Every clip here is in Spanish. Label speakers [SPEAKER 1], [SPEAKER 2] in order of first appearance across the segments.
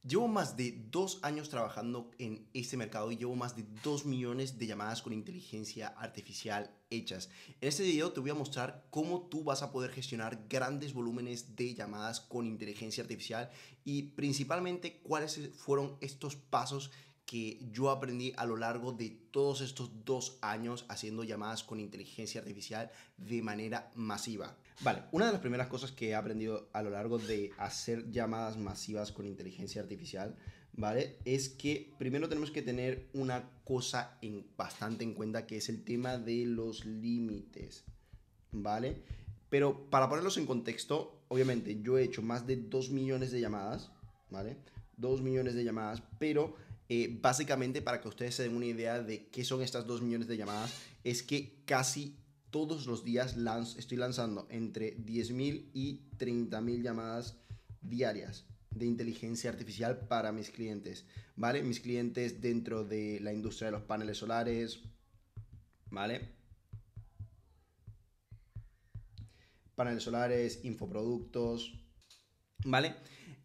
[SPEAKER 1] Llevo más de 2 años trabajando en este mercado y llevo más de 2 millones de llamadas con inteligencia artificial hechas. En este video te voy a mostrar cómo tú vas a poder gestionar grandes volúmenes de llamadas con inteligencia artificial y principalmente cuáles fueron estos pasos que yo aprendí a lo largo de todos estos 2 años haciendo llamadas con inteligencia artificial de manera masiva. Vale, una de las primeras cosas que he aprendido a lo largo de hacer llamadas masivas con inteligencia artificial, ¿vale? Es que primero tenemos que tener una cosa bastante en cuenta, que es el tema de los límites, ¿vale? Pero para ponerlos en contexto, obviamente yo he hecho más de 2 millones de llamadas, ¿vale? 2 millones de llamadas, pero básicamente para que ustedes se den una idea de qué son estas 2 millones de llamadas, es que casi todos los días estoy lanzando entre 10.000 y 30.000 llamadas diarias de inteligencia artificial para mis clientes, ¿vale? Mis clientes dentro de la industria de los paneles solares, ¿vale? Paneles solares, infoproductos, ¿vale?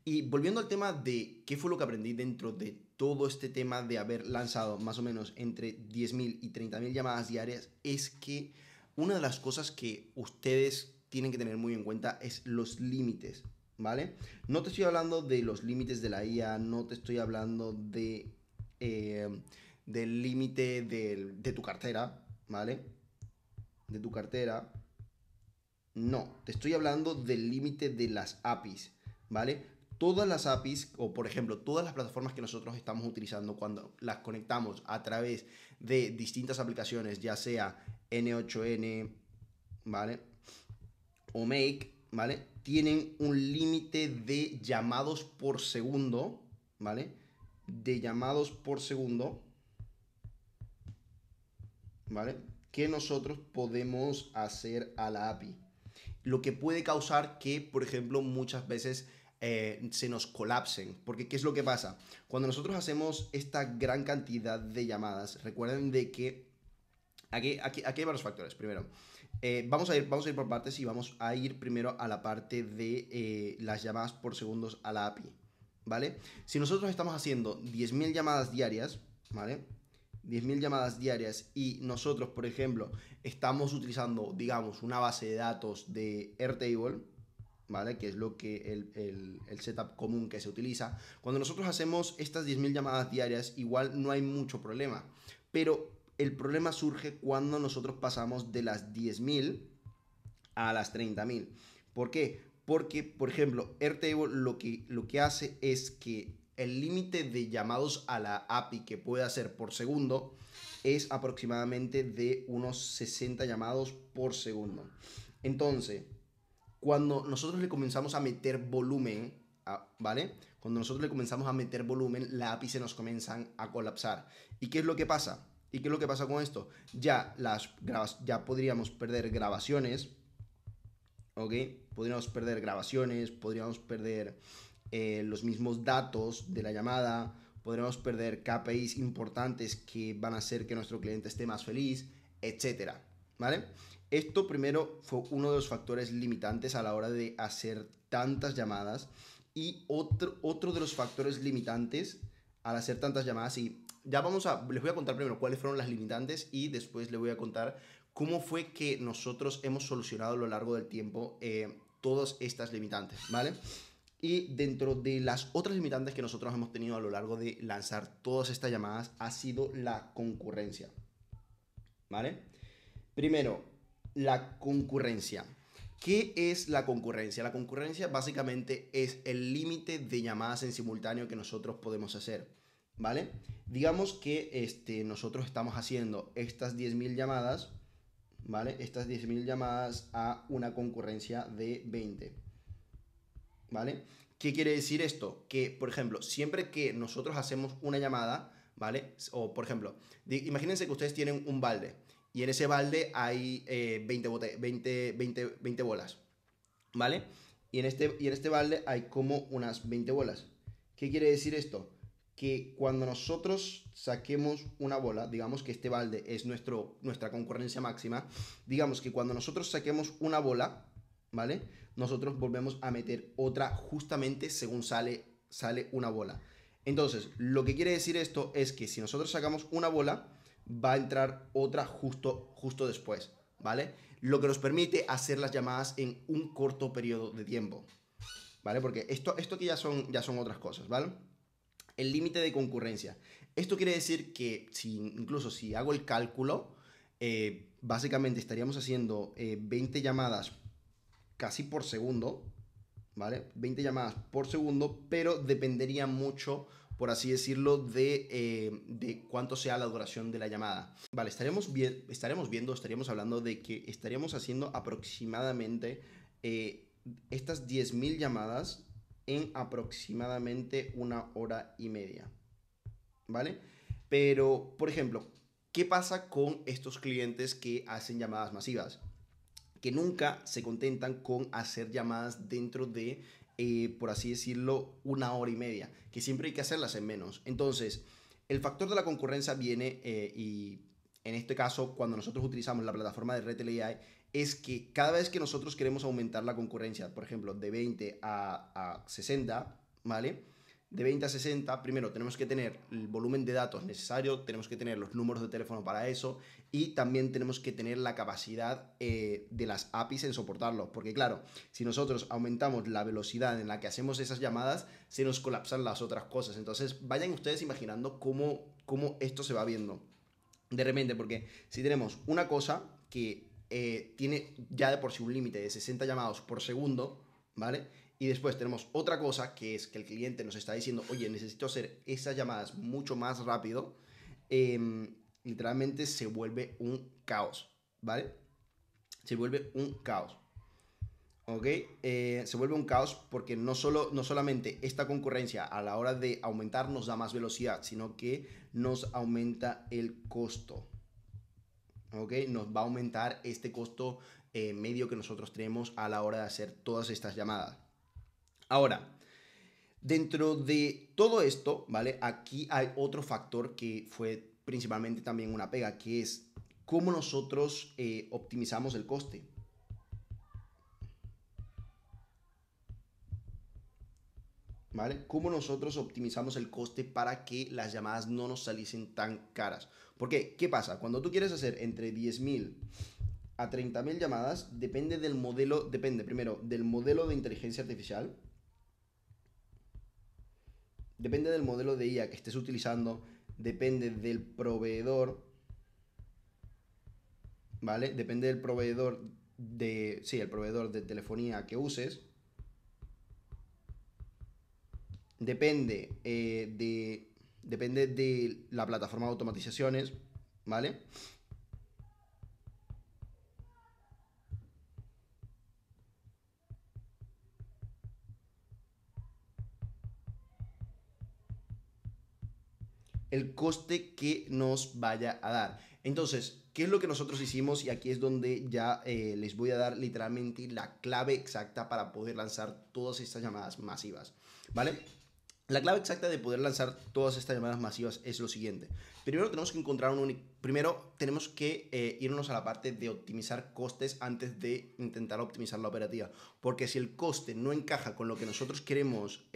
[SPEAKER 1] Y volviendo al tema de qué fue lo que aprendí dentro de todo este tema de haber lanzado más o menos entre 10.000 y 30.000 llamadas diarias, es que una de las cosas que ustedes tienen que tener muy en cuenta es los límites, ¿vale? No te estoy hablando de los límites de la IA, no te estoy hablando eh, del límite de tu cartera, ¿vale? De tu cartera. No, te estoy hablando del límite de las APIs, ¿vale? Todas las APIs, o por ejemplo, todas las plataformas que nosotros estamos utilizando cuando las conectamos a través de distintas aplicaciones, ya sea N8N, ¿vale? O Make, ¿vale? Tienen un límite de llamados por segundo, ¿vale? De llamados por segundo, ¿vale? Que nosotros podemos hacer a la API. Lo que puede causar que, por ejemplo, muchas veces se nos colapsen. Porque, ¿qué es lo que pasa? Cuando nosotros hacemos esta gran cantidad de llamadas, recuerden de que aquí hay varios factores. Primero, vamos a ir por partes y vamos a ir primero a la parte de las llamadas por segundos a la API, ¿vale? Si nosotros estamos haciendo 10.000 llamadas diarias, ¿vale? 10.000 llamadas diarias y nosotros, por ejemplo, estamos utilizando, digamos, una base de datos de Airtable, ¿vale? Que es lo que el setup común que se utiliza. Cuando nosotros hacemos estas 10.000 llamadas diarias, igual no hay mucho problema. Pero el problema surge cuando nosotros pasamos de las 10.000 a las 30.000. ¿Por qué? Porque, por ejemplo, Airtable lo que hace es que el límite de llamados a la API que puede hacer por segundo es aproximadamente de unos 60 llamados por segundo. Entonces, cuando nosotros le comenzamos a meter volumen, ¿vale? Cuando nosotros le comenzamos a meter volumen, la API se nos comienzan a colapsar. ¿Y qué es lo que pasa? ¿Y qué es lo que pasa con esto? Ya podríamos perder grabaciones, ¿ok? Podríamos perder grabaciones, podríamos perder los mismos datos de la llamada, podríamos perder KPIs importantes que van a hacer que nuestro cliente esté más feliz, etcétera, ¿vale? Esto primero fue uno de los factores limitantes a la hora de hacer tantas llamadas y otro de los factores limitantes al hacer tantas llamadas y ya les voy a contar primero cuáles fueron las limitantes y después les voy a contar cómo fue que nosotros hemos solucionado a lo largo del tiempo todas estas limitantes, ¿vale? Y dentro de las otras limitantes que nosotros hemos tenido a lo largo de lanzar todas estas llamadas ha sido la concurrencia, ¿vale? Primero, la concurrencia. ¿Qué es la concurrencia? La concurrencia básicamente es el límite de llamadas en simultáneo que nosotros podemos hacer, ¿vale? Digamos que nosotros estamos haciendo estas 10.000 llamadas, ¿vale? Estas 10.000 llamadas a una concurrencia de 20, ¿vale? ¿Qué quiere decir esto? Que, por ejemplo, siempre que nosotros hacemos una llamada, ¿vale? O, por ejemplo, imagínense que ustedes tienen un balde y en ese balde hay 20 bolas, ¿vale? Y en este balde hay como unas 20 bolas. ¿Qué quiere decir esto? Que cuando nosotros saquemos una bola, digamos que este balde es nuestra concurrencia máxima, digamos que cuando nosotros saquemos una bola, ¿vale? Nosotros volvemos a meter otra justamente según sale una bola. Entonces, lo que quiere decir esto es que si nosotros sacamos una bola, va a entrar otra justo después, ¿vale? Lo que nos permite hacer las llamadas en un corto periodo de tiempo, ¿vale? Porque esto que ya son otras cosas, ¿vale? El límite de concurrencia. Esto quiere decir que incluso si hago el cálculo, básicamente estaríamos haciendo 20 llamadas casi por segundo, ¿vale? 20 llamadas por segundo, pero dependería mucho, por así decirlo, de cuánto sea la duración de la llamada. Vale, estaríamos hablando de que estaríamos haciendo aproximadamente estas 10.000 llamadas en aproximadamente 1 hora y media, ¿vale? Pero, por ejemplo, ¿qué pasa con estos clientes que hacen llamadas masivas? Que nunca se contentan con hacer llamadas dentro de, por así decirlo, 1 hora y media, que siempre hay que hacerlas en menos. Entonces, el factor de la concurrencia viene, y en este caso, cuando nosotros utilizamos la plataforma de Retell AI, es que cada vez que nosotros queremos aumentar la concurrencia, por ejemplo, de 20 a 60, ¿vale? De 20 a 60, primero tenemos que tener el volumen de datos necesario, tenemos que tener los números de teléfono para eso y también tenemos que tener la capacidad de las APIs en soportarlo. Porque claro, si nosotros aumentamos la velocidad en la que hacemos esas llamadas, se nos colapsan las otras cosas. Entonces vayan ustedes imaginando cómo esto se va viendo de repente, porque si tenemos una cosa que tiene ya de por sí un límite de 60 llamados por segundo, ¿vale? Y después tenemos otra cosa que es que el cliente nos está diciendo, oye, necesito hacer esas llamadas mucho más rápido. Literalmente se vuelve un caos, ¿vale? Se vuelve un caos. ¿Ok? Se vuelve un caos porque no solamente esta concurrencia a la hora de aumentar nos da más velocidad, sino que nos aumenta el costo. ¿Ok? Nos va a aumentar este costo medio que nosotros tenemos a la hora de hacer todas estas llamadas. Ahora, dentro de todo esto, ¿vale? Aquí hay otro factor que fue principalmente también una pega, que es cómo nosotros optimizamos el coste. ¿Vale? Cómo nosotros optimizamos el coste para que las llamadas no nos saliesen tan caras. ¿Por qué? ¿Qué pasa? Cuando tú quieres hacer entre 10.000 a 30.000 llamadas, depende primero del modelo de inteligencia artificial, depende del modelo de IA que estés utilizando, depende del proveedor, ¿vale? Depende del proveedor el proveedor de telefonía que uses. Depende de la plataforma de automatizaciones, ¿vale? El coste que nos vaya a dar. Entonces, ¿qué es lo que nosotros hicimos? Y aquí es donde ya les voy a dar literalmente la clave exacta para poder lanzar todas estas llamadas masivas, ¿vale? La clave exacta de poder lanzar todas estas llamadas masivas es lo siguiente. Primero tenemos que Primero tenemos que irnos a la parte de optimizar costes antes de intentar optimizar la operativa. Porque si el coste no encaja con lo que nosotros queremos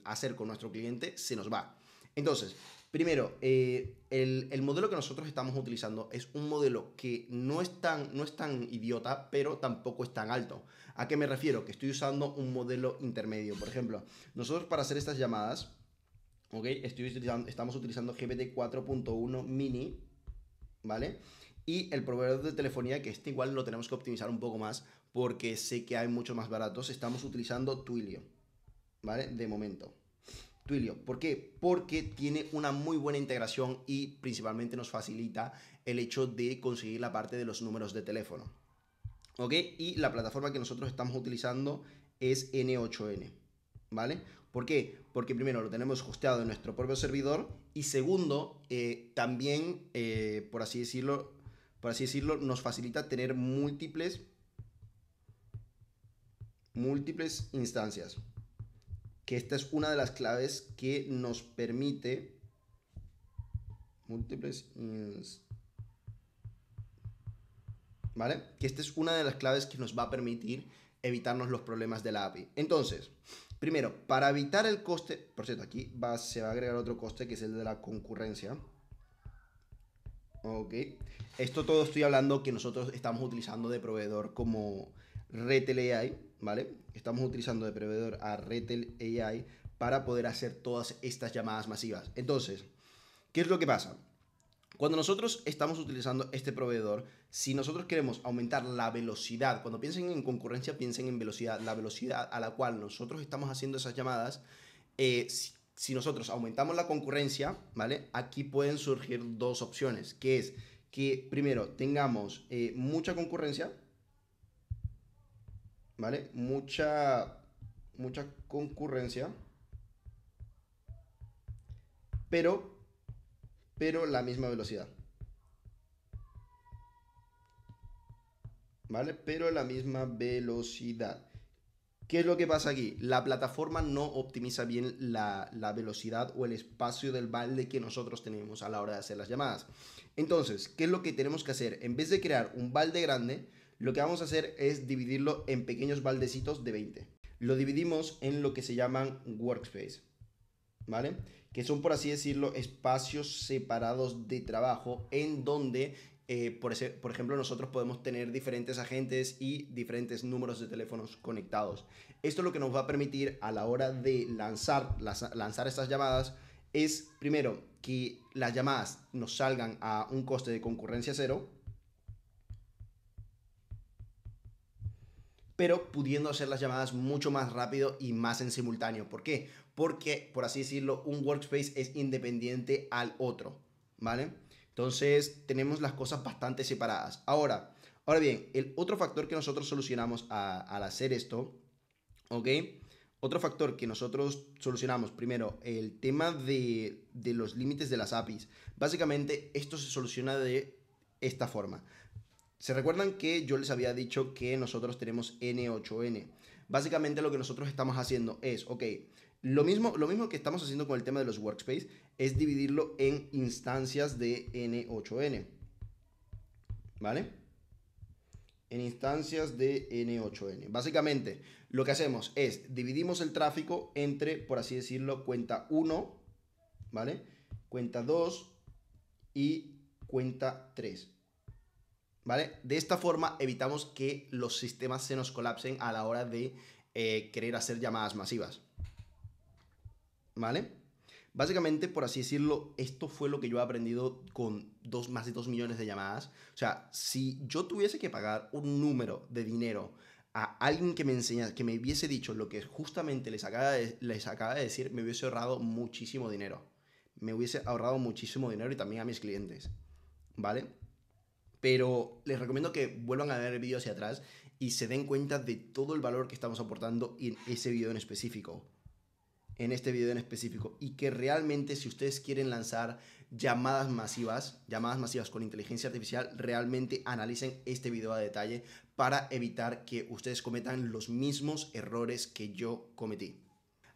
[SPEAKER 1] hacer con nuestro cliente, se nos va. Entonces, primero, el modelo que nosotros estamos utilizando es un modelo que no es tan idiota, pero tampoco es tan alto. ¿A qué me refiero? Que estoy usando un modelo intermedio. Por ejemplo, nosotros para hacer estas llamadas, ¿ok? Estamos utilizando GPT 4.1 mini, ¿vale? Y el proveedor de telefonía, que este igual lo tenemos que optimizar un poco más, porque sé que hay muchos más baratos, estamos utilizando Twilio, ¿vale? De momento. Twilio. ¿Por qué? Porque tiene una muy buena integración y principalmente nos facilita el hecho de conseguir la parte de los números de teléfono. ¿Ok? Y la plataforma que nosotros estamos utilizando es N8N. ¿Vale? ¿Por qué? Porque primero lo tenemos hosteado en nuestro propio servidor y segundo, también, por así decirlo, nos facilita tener múltiples instancias. Que esta es una de las claves que nos permite ¿vale? Que esta es una de las claves que nos va a permitir evitarnos los problemas de la API. Entonces, Primero, para evitar el coste, por cierto, aquí se va a agregar otro coste que es el de la concurrencia. Ok. Esto todo estoy hablando que nosotros estamos utilizando de proveedor como Retell AI, ¿vale? Estamos utilizando de proveedor a Retell AI para poder hacer todas estas llamadas masivas. Entonces, ¿qué es lo que pasa? Cuando nosotros estamos utilizando este proveedor, si nosotros queremos aumentar la velocidad, cuando piensen en concurrencia, piensen en velocidad, la velocidad a la cual nosotros estamos haciendo esas llamadas, si nosotros aumentamos la concurrencia, ¿vale? Aquí pueden surgir dos opciones, que es que primero tengamos mucha concurrencia, ¿vale? Mucha concurrencia, pero, pero la misma velocidad, ¿vale? Pero la misma velocidad. ¿Qué es lo que pasa aquí? La plataforma no optimiza bien la velocidad o el espacio del balde que nosotros tenemos a la hora de hacer las llamadas. Entonces, ¿qué es lo que tenemos que hacer? En vez de crear un balde grande, lo que vamos a hacer es dividirlo en pequeños baldecitos de 20. Lo dividimos en lo que se llaman workspace, ¿vale? Que son, por así decirlo, espacios separados de trabajo en donde, por ejemplo, nosotros podemos tener diferentes agentes y diferentes números de teléfonos conectados. Esto lo que nos va a permitir a la hora de lanzar estas llamadas es, primero, que las llamadas nos salgan a un coste de concurrencia cero, pero pudiendo hacer las llamadas mucho más rápido y más en simultáneo. ¿Por qué? Porque, por así decirlo, un workspace es independiente al otro, ¿vale? Entonces, tenemos las cosas bastante separadas. Ahora bien, el otro factor que nosotros solucionamos al hacer esto, ¿ok? Otro factor que nosotros solucionamos, primero, el tema de los límites de las APIs. Básicamente, esto se soluciona de esta forma. ¿Se recuerdan que yo les había dicho que nosotros tenemos N8N? Básicamente lo que nosotros estamos haciendo es, ok, lo mismo que estamos haciendo con el tema de los workspace es dividirlo en instancias de N8N, ¿vale? En instancias de N8N. Básicamente lo que hacemos es dividimos el tráfico entre, por así decirlo, cuenta 1, ¿vale? Cuenta 2 y cuenta 3. ¿Vale? De esta forma evitamos que los sistemas se nos colapsen a la hora de querer hacer llamadas masivas. ¿Vale? Básicamente, por así decirlo, esto fue lo que yo he aprendido con más de 2 millones de llamadas. O sea, si yo tuviese que pagar un número de dinero a alguien que me enseñara, que me hubiese dicho lo que justamente les acaba de decir, me hubiese ahorrado muchísimo dinero. Me hubiese ahorrado muchísimo dinero y también a mis clientes. ¿Vale? Pero les recomiendo que vuelvan a ver el vídeo hacia atrás y se den cuenta de todo el valor que estamos aportando en ese vídeo en específico. En este vídeo en específico. Y que realmente si ustedes quieren lanzar llamadas masivas con inteligencia artificial, realmente analicen este vídeo a detalle para evitar que ustedes cometan los mismos errores que yo cometí.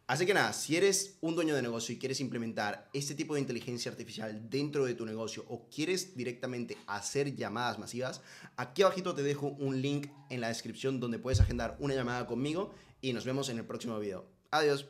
[SPEAKER 1] Así que nada, si eres un dueño de negocio y quieres implementar este tipo de inteligencia artificial dentro de tu negocio o quieres directamente hacer llamadas masivas, aquí abajito te dejo un link en la descripción donde puedes agendar una llamada conmigo y nos vemos en el próximo video. Adiós.